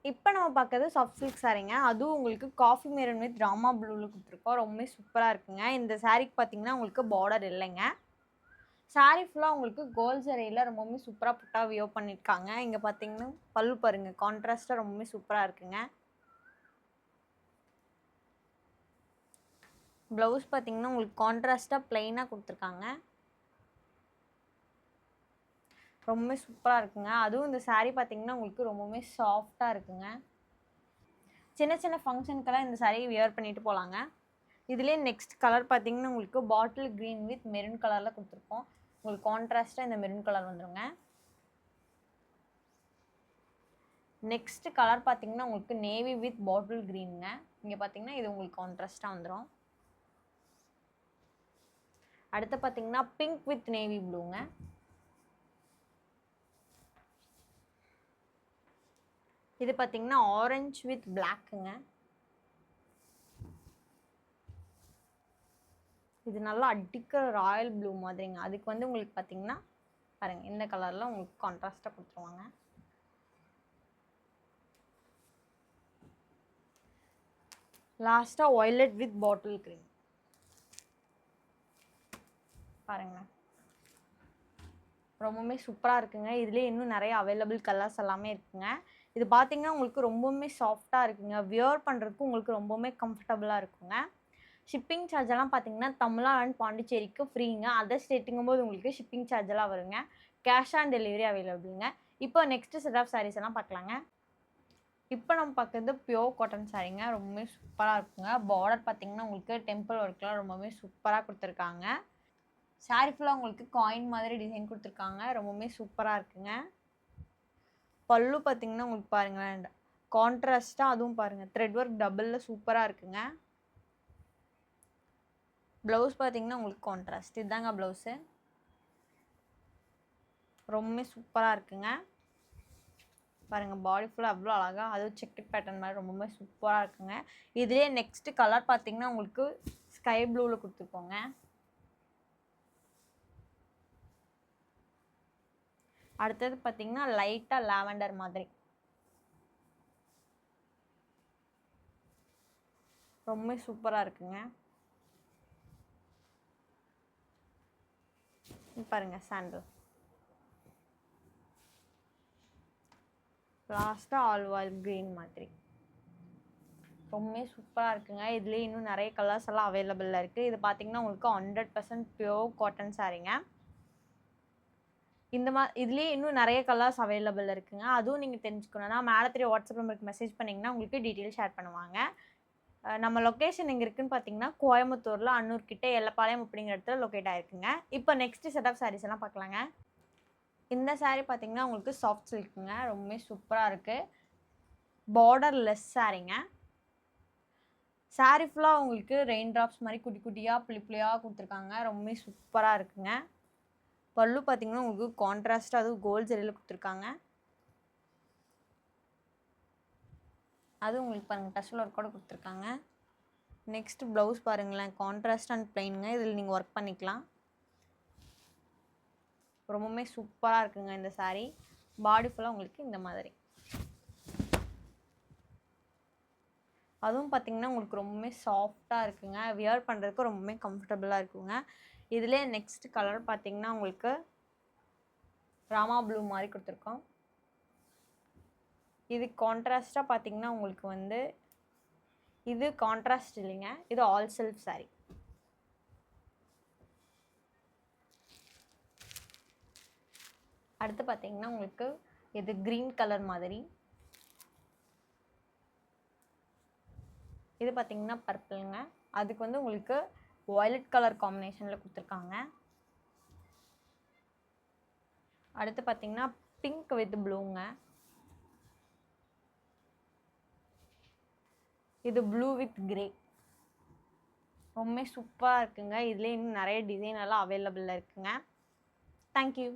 இப்போ நம்ம பார்க்கறது சாஃப்ட் சில்க் சாரீங்க. அதுவும் உங்களுக்கு காஃபி மெரூன் வித் ராமா ப்ளூல குடுத்துருக்கோம். ரொம்பவே சூப்பரா இருக்குங்க. இந்த சாரீக்கு பார்த்தீங்கன்னா, உங்களுக்கு பார்டர் இல்லைங்க. சாரீ ஃபுல்லா உங்களுக்கு கோல்ட் ஜரியில ரொம்பவே சூப்பரா புட்டா வியோ பண்ணியிருக்காங்க. இங்க பார்த்தீங்கன்னா, பல்லு பாருங்க. கான்ட்ராஸ்ட்டா ரொம்பவே சூப்பரா இருக்குங்க. ப்ளவுஸ் பார்த்தீங்கன்னா, உங்களுக்கு கான்ட்ராஸ்ட்டா பிளெயினா குடுத்துருக்காங்க. ரொம்பவே சூப்பரா இருக்குங்க. அதுவும் இந்த சாரீ பார்த்தீங்கன்னா, உங்களுக்கு ரொம்பவே சாஃப்ட்டா இருக்குங்க. சின்ன சின்ன ஃபங்ஷனுக்கெல்லாம் இந்த சாரீ வியர் பண்ணிட்டு போலாங்க. இதுலயே நெக்ஸ்ட் கலர் பார்த்தீங்கன்னா, உங்களுக்கு பாட்டில் கிரீன் வித் மெரூன் கலர்ல குடுத்துருக்கோம். உங்களுக்கு கான்ட்ராஸ்ட்டா இந்த மெரூன் கலர் வந்துருங்க. நெக்ஸ்ட் கலர் பார்த்தீங்கன்னா, உங்களுக்கு நேவி வித் பாட்டில் கிரீன்ங்க. இங்க பார்த்தீங்கன்னா, இது உங்களுக்கு கான்ட்ராஸ்ட்டா வந்துரும். அடுத்து பார்த்தீங்கன்னா, பிங்க் வித் நேவி ப்ளூங்க. இது பார்த்தீங்கன்னா, ஆரஞ்சு வித் பிளாக்குங்க. இது நல்லா அடிக்கிற ராயல் ப்ளூ மாதிரிங்க. அதுக்கு வந்து உங்களுக்கு பார்த்தீங்கன்னா, பாருங்க இந்த கலர்ல உங்களுக்கு கான்ட்ராஸ்ட்டா குடுத்துருவாங்க. லாஸ்ட்டா வயலட் வித் பாட்டில் கிரீன். பாருங்க. ரொம்பவுமே சூப்பரா இருக்குங்க. இதுலயே இன்னும் நெறைய அவைலபிள் கலர்ஸ் எல்லாமே இருக்குங்க. இது பார்த்தீங்கன்னா, உங்களுக்கு ரொம்பவுமே சாஃப்ட்டா இருக்குங்க. வியர் பண்றதுக்கு உங்களுக்கு ரொம்பவுமே கம்ஃபர்டபுளா இருக்குங்க. ஷிப்பிங் சார்ஜ் எல்லாம் பார்த்தீங்கன்னா, தமிழ்நாடு அண்ட் பாண்டிச்சேரிக்கு ஃப்ரீங்க. அதர் ஸ்டேட்டுங்கும்போது உங்களுக்கு ஷிப்பிங் சார்ஜ் எல்லாம் வருங்க. கேஷ் ஆன் டெலிவரி அவைலபிள்ங்க. இப்போ நெக்ஸ்ட் செட் ஆஃப் சாரீஸ் எல்லாம் பார்க்கலாங்க. இப்போ நம்ம பார்க்குறது பியூர் காட்டன் சாரீங்க. ரொம்பவே சூப்பரா இருக்குங்க. பார்டர் பார்த்தீங்கன்னா, உங்களுக்கு டெம்பிள் ஒர்க்லாம் ரொம்பவே சூப்பரா குடுத்துருக்காங்க. சாரீ ஃபுல்லா உங்களுக்கு காயின் மாதிரி டிசைன் குடுத்துருக்காங்க. ரொம்பவுமே சூப்பரா இருக்குங்க. பல்லு பார்த்தீங்கன்னா, உங்களுக்கு பாருங்களேன். கான்ட்ராஸ்ட்டா அதுவும் பாருங்க. த்ரெட் ஒர்க் டபுள்ல சூப்பரா இருக்குங்க. ப்ளவுஸ் பார்த்தீங்கன்னா, உங்களுக்கு கான்ட்ராஸ்ட். இதாங்க ப்ளவுஸு. ரொம்பவே சூப்பரா இருக்குங்க. பாருங்க பாடி ஃபுல்லா அவ்வளோ அழகா அதுவும் செக்கட் பேட்டர்ன் மாதிரி ரொம்பவே சூப்பரா இருக்குங்க. இதுலயே நெக்ஸ்ட் கலர் பார்த்தீங்கன்னா, உங்களுக்கு ஸ்கை ப்ளூல குடுத்துருக்கோங்க. அடுத்தது பார்த்தீங்கன்னா, லைட்டா லாவெண்டர் மாதிரி. ரொம்பவே சூப்பரா இருக்குங்க. பாருங்க சாண்டல். லாஸ்ட்டா ஆலிவ் கிரீன் மாதிரி. ரொம்பவே சூப்பரா இருக்குங்க. இதுலயே இன்னும் நெறைய கலர்ஸ் எல்லாம் அவைலபிள்ல இருக்கு. இது பார்த்தீங்கன்னா, உங்களுக்கு 100% பியூர் காட்டன் சாரீங்க. இதுலயே இன்னும் நெறைய கலர்ஸ் அவைலபிள் இருக்குங்க. அதுவும் நீங்க தெரிஞ்சுக்கணும்னா, மேல தெரிய வாட்ஸ்அப் நம்பருக்கு மெசேஜ் பண்ணீங்கன்னா, உங்களுக்கு டீட்டெயில் ஷேர் பண்ணுவாங்க. நம்ம லொகேஷன் எங்க இருக்குன்னு பார்த்தீங்கன்னா, கோயம்புத்தூர்ல அன்னூர் கிட்ட எல்லப்பாளையம் அப்படிங்கிற இடத்துல லொகேட் ஆயிருக்குங்க. இப்போ நெக்ஸ்ட் செட் ஆஃப் சாரீஸ் எல்லாம் பார்க்கலாங்க. இந்த சாரீ பார்த்தீங்கன்னா, உங்களுக்கு சாஃப்ட் சில்க்குங்க. ரொம்பவே சூப்பரா இருக்கு. Border less சாரீங்க. சாரீ ஃபுல்லா உங்களுக்கு ரெயின் டிராப்ஸ் மாரி குட்டி குட்டியா, புள்ளி புள்ளியா குடுத்துருக்காங்க. ரொம்பவே சூப்பரா இருக்குங்க. பல்லு பார்த்தீங்கன்னா, உங்களுக்கு கான்ட்ராஸ்ட்டா அதுவும் கோல்ட் ஜரியில குடுத்துருக்காங்க. அதுவும் உங்களுக்கு பாருங்க டசல் ஒர்க்கோட குடுத்துருக்காங்க. நெக்ஸ்ட் ப்ளவுஸ் பாருங்களேன். கான்ட்ராஸ்ட் அண்ட் பிளெயினுங்க. இதில் நீங்க ஒர்க் பண்ணிக்கலாம். ரொம்பவுமே சூப்பரா இருக்குங்க இந்த சாரீ. பாடி ஃபுல்லா உங்களுக்கு இந்த மாதிரி. அதுவும் பார்த்தீங்கன்னா, உங்களுக்கு ரொம்பவே சாஃப்ட்டா இருக்குங்க. வியர் பண்றதுக்கு ரொம்பவே கம்ஃபர்டபுளா இருக்குங்க. இதுலயே நெக்ஸ்ட் கலர் பார்த்தீங்கன்னா, உங்களுக்கு ராமா ப்ளூ மாரி குடுத்துருக்கோம். இது கான்ட்ராஸ்ட்டா பார்த்தீங்கன்னா, உங்களுக்கு வந்து இது கான்ட்ராஸ்ட் இல்லைங்க. இது ஆல் செல்ஃப் சாரீ. அடுத்து பார்த்தீங்கன்னா, உங்களுக்கு இது கிரீன் கலர் மாதிரி. இது பார்த்தீங்கன்னா, பர்பிள்ங்க. அதுக்கு வந்து உங்களுக்கு வயலட் கலர் காம்பினேஷன்ல குடுத்துருக்காங்க. அடுத்து பார்த்தீங்கன்னா, பிங்க் வித் ப்ளூங்க. இது ப்ளூ வித் கிரே. ரொம்பவே சூப்பரா இருக்குங்க. இதுலயே இன்னும் நெறைய டிசைன் எல்லாம் அவைலபிள்ல இருக்குங்க. Thank you.